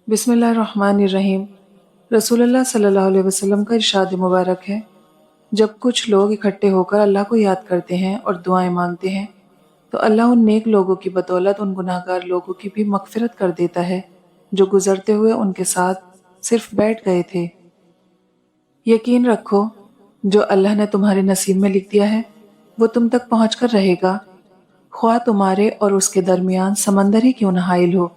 بسم اللہ الرحمن الرحیم۔ رسول اللہ صلی اللہ علیہ وسلم کا ارشاد مبارک ہے، جب کچھ لوگ اکٹھے ہو کر اللہ کو یاد کرتے ہیں اور دعائیں مانگتے ہیں تو اللہ ان نیک لوگوں کی بدولت ان گناہ گار لوگوں کی بھی مغفرت کر دیتا ہے جو گزرتے ہوئے ان کے ساتھ صرف بیٹھ گئے تھے۔ یقین رکھو، جو اللہ نے تمہارے نصیب میں لکھ دیا ہے وہ تم تک پہنچ کر رہے گا، خواہ تمہارے اور اس کے درمیان سمندر ہی کیوں نہ حائل ہو۔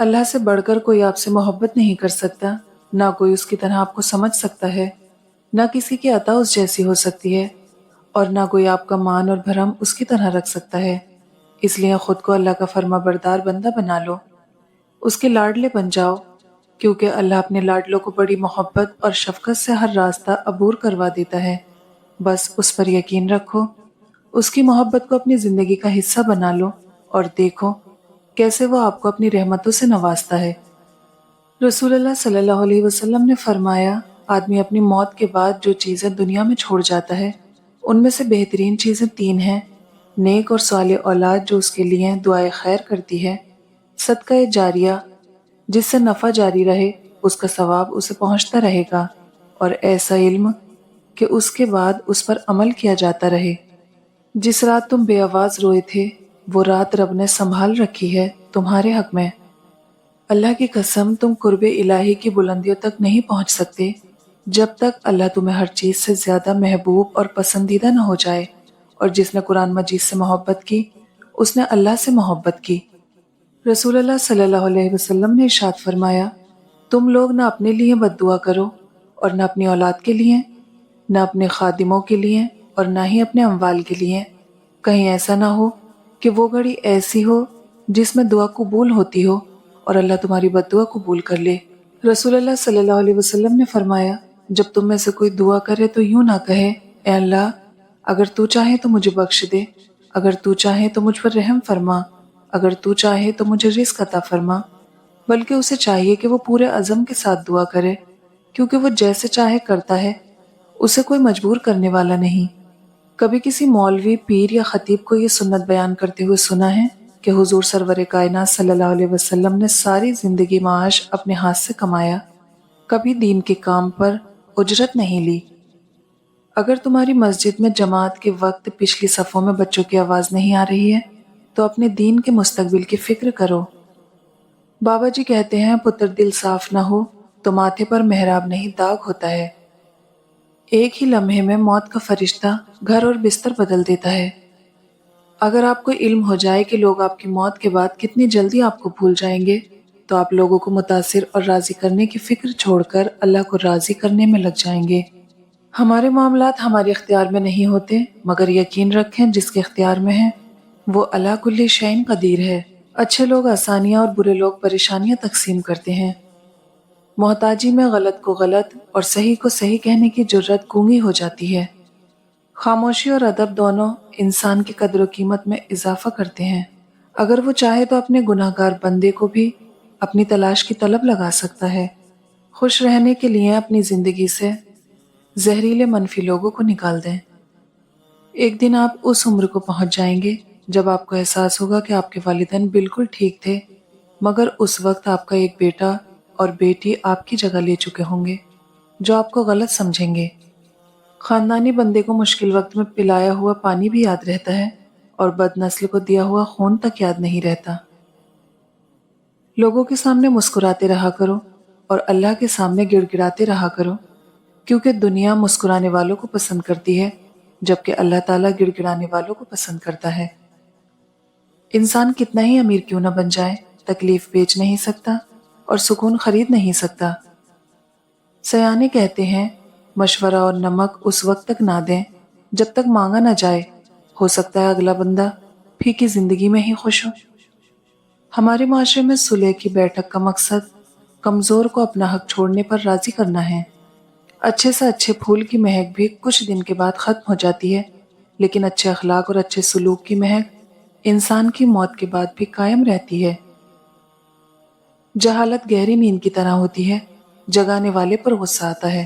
اللہ سے بڑھ کر کوئی آپ سے محبت نہیں کر سکتا، نہ کوئی اس کی طرح آپ کو سمجھ سکتا ہے، نہ کسی کی عطا اس جیسی ہو سکتی ہے، اور نہ کوئی آپ کا مان اور بھرم اس کی طرح رکھ سکتا ہے۔ اس لیے خود کو اللہ کا فرما بردار بندہ بنا لو، اس کے لاڈلے بن جاؤ، کیونکہ اللہ اپنے لاڈلوں کو بڑی محبت اور شفقت سے ہر راستہ عبور کروا دیتا ہے۔ بس اس پر یقین رکھو، اس کی محبت کو اپنی زندگی کا حصہ بنا لو اور دیکھو کیسے وہ آپ کو اپنی رحمتوں سے نوازتا ہے۔ رسول اللہ صلی اللہ علیہ وسلم نے فرمایا، آدمی اپنی موت کے بعد جو چیزیں دنیا میں چھوڑ جاتا ہے ان میں سے بہترین چیزیں تین ہیں: نیک اور صالح اولاد جو اس کے لیے دعائے خیر کرتی ہے، صدقہ جاریہ جس سے نفع جاری رہے، اس کا ثواب اسے پہنچتا رہے گا، اور ایسا علم کہ اس کے بعد اس پر عمل کیا جاتا رہے۔ جس رات تم بے آواز روئے تھے وہ رات رب نے سنبھال رکھی ہے تمہارے حق میں۔ اللہ کی قسم، تم قرب الہی کی بلندیوں تک نہیں پہنچ سکتے جب تک اللہ تمہیں ہر چیز سے زیادہ محبوب اور پسندیدہ نہ ہو جائے، اور جس نے قرآن مجید سے محبت کی اس نے اللہ سے محبت کی۔ رسول اللہ صلی اللہ علیہ وسلم نے ارشاد فرمایا، تم لوگ نہ اپنے لیے بد دعا کرو اور نہ اپنی اولاد کے لیے، نہ اپنے خادموں کے لیے اور نہ ہی اپنے اموال کے لیے، کہیں ایسا نہ ہو کہ وہ گھڑی ایسی ہو جس میں دعا قبول ہوتی ہو اور اللہ تمہاری بد دعا قبول کر لے۔ رسول اللہ صلی اللہ علیہ وسلم نے فرمایا، جب تم میں سے کوئی دعا کرے تو یوں نہ کہے، اے اللہ اگر تو چاہے تو مجھے بخش دے، اگر تو چاہے تو مجھ پر رحم فرما، اگر تو چاہے تو مجھے رزق عطا فرما، بلکہ اسے چاہیے کہ وہ پورے عزم کے ساتھ دعا کرے، کیونکہ وہ جیسے چاہے کرتا ہے، اسے کوئی مجبور کرنے والا نہیں۔ کبھی کسی مولوی، پیر یا خطیب کو یہ سنت بیان کرتے ہوئے سنا ہے کہ حضور سرور کائنات صلی اللہ علیہ وسلم نے ساری زندگی معاش اپنے ہاتھ سے کمایا، کبھی دین کے کام پر اجرت نہیں لی؟ اگر تمہاری مسجد میں جماعت کے وقت پچھلی صفوں میں بچوں کی آواز نہیں آ رہی ہے تو اپنے دین کے مستقبل کی فکر کرو۔ بابا جی کہتے ہیں، پتر دل صاف نہ ہو تو ماتھے پر محراب نہیں داغ ہوتا ہے۔ ایک ہی لمحے میں موت کا فرشتہ گھر اور بستر بدل دیتا ہے۔ اگر آپ کو علم ہو جائے کہ لوگ آپ کی موت کے بعد کتنی جلدی آپ کو بھول جائیں گے تو آپ لوگوں کو متاثر اور راضی کرنے کی فکر چھوڑ کر اللہ کو راضی کرنے میں لگ جائیں گے۔ ہمارے معاملات ہمارے اختیار میں نہیں ہوتے، مگر یقین رکھیں جس کے اختیار میں ہیں وہ علی کل شیء قدیر ہے۔ اچھے لوگ آسانیاں اور برے لوگ پریشانیاں تقسیم کرتے ہیں۔ محتاجی میں غلط کو غلط اور صحیح کو صحیح کہنے کی جرت گونگی ہو جاتی ہے۔ خاموشی اور ادب دونوں انسان کی قدر و قیمت میں اضافہ کرتے ہیں۔ اگر وہ چاہے تو اپنے گناہ گار بندے کو بھی اپنی تلاش کی طلب لگا سکتا ہے۔ خوش رہنے کے لیے اپنی زندگی سے زہریلے منفی لوگوں کو نکال دیں۔ ایک دن آپ اس عمر کو پہنچ جائیں گے جب آپ کو احساس ہوگا کہ آپ کے والدین بالکل ٹھیک تھے، مگر اس وقت آپ کا ایک بیٹا اور بیٹی آپ کی جگہ لے چکے ہوں گے جو آپ کو غلط سمجھیں گے۔ خاندانی بندے کو مشکل وقت میں پلایا ہوا پانی بھی یاد رہتا ہے اور بد نسل کو دیا ہوا خون تک یاد نہیں رہتا۔ لوگوں کے سامنے مسکراتے رہا کرو اور اللہ کے سامنے گڑ گڑاتے رہا کرو، کیونکہ دنیا مسکرانے والوں کو پسند کرتی ہے جبکہ اللہ تعالیٰ گڑ گڑانے والوں کو پسند کرتا ہے۔ انسان کتنا ہی امیر کیوں نہ بن جائے، تکلیف بیچ نہیں سکتا اور سکون خرید نہیں سکتا۔ سیانے کہتے ہیں، مشورہ اور نمک اس وقت تک نہ دیں جب تک مانگا نہ جائے، ہو سکتا ہے اگلا بندہ پھیکی زندگی میں ہی خوش ہو۔ ہمارے معاشرے میں صلح کی بیٹھک کا مقصد کمزور کو اپنا حق چھوڑنے پر راضی کرنا ہے۔ اچھے سے اچھے پھول کی مہک بھی کچھ دن کے بعد ختم ہو جاتی ہے، لیکن اچھے اخلاق اور اچھے سلوک کی مہک انسان کی موت کے بعد بھی قائم رہتی ہے۔ جہالت گہری نیند کی طرح ہوتی ہے، جگانے والے پر غصہ آتا ہے۔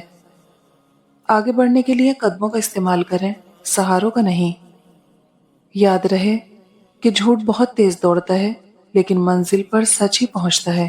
آگے بڑھنے کے لیے قدموں کا استعمال کریں، سہاروں کا نہیں۔ یاد رہے کہ جھوٹ بہت تیز دوڑتا ہے لیکن منزل پر سچ ہی پہنچتا ہے۔